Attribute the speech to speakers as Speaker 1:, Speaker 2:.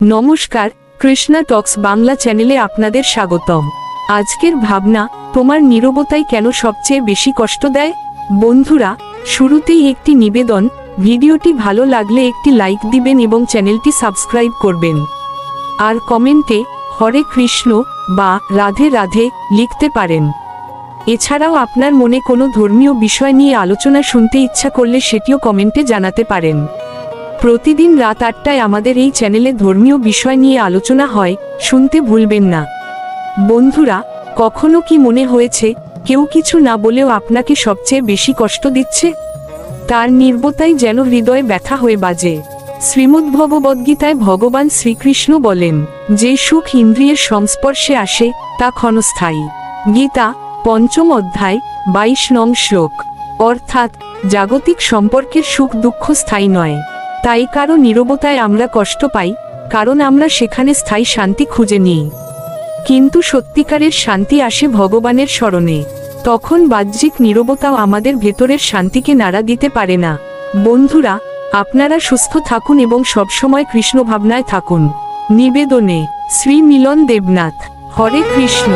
Speaker 1: নমস্কার, কৃষ্ণা টক্স বাংলা চ্যানেলে আপনাদের স্বাগতম। আজকের ভাবনা, তোমার নীরবতাই কেন সবচেয়ে বেশি কষ্ট দেয়? বন্ধুরা, শুরুতেই একটি নিবেদন, ভিডিওটি ভালো লাগলে একটি লাইক দিবেন এবং চ্যানেলটি সাবস্ক্রাইব করবেন। আর কমেন্টে হরে কৃষ্ণ বা রাধে রাধে লিখতে পারেন। এছাড়াও আপনার মনে কোনো ধর্মীয় বিষয় নিয়ে আলোচনা শুনতে ইচ্ছা করলে সেটিও কমেন্টে জানাতে পারেন। প্রতিদিন রাত ৮টায় আমাদের এই চ্যানেলে ধর্মীয় বিষয় নিয়ে আলোচনা হয়, শুনতে ভুলবেন না। বন্ধুরা, কখনো কি মনে হয়েছে কেউ কিছু না বলেও আপনাকে সবচেয়ে বেশি কষ্ট দিচ্ছে? তার নীরবতাই যেন হৃদয়ে ব্যথা হয়ে বাজে। শ্রীমদ্ভগবদ্গীতায় ভগবান শ্রীকৃষ্ণ বলেন, যে সুখ ইন্দ্রিয়ের সংস্পর্শে আসে তা ক্ষণস্থায়ী। গীতা ৫ম অধ্যায় ২২ নং শ্লোক। অর্থাৎ জাগতিক সম্পর্কের সুখ দুঃখ স্থায়ী নয়। তাই কারো নীরবতায় আমরা কষ্ট পাই, কারণ আমরা সেখানে স্থায়ী শান্তি খুঁজে নিই। কিন্তু সত্যিকারের শান্তি আসে ভগবানের স্মরণে। তখন বাহ্যিক নীরবতাও আমাদের ভেতরের শান্তিকে নাড়া দিতে পারে না। বন্ধুরা, আপনারা সুস্থ থাকুন এবং সবসময় কৃষ্ণ ভাবনায় থাকুন। নিবেদনে শ্রী মিলন দেবনাথ। হরে কৃষ্ণ।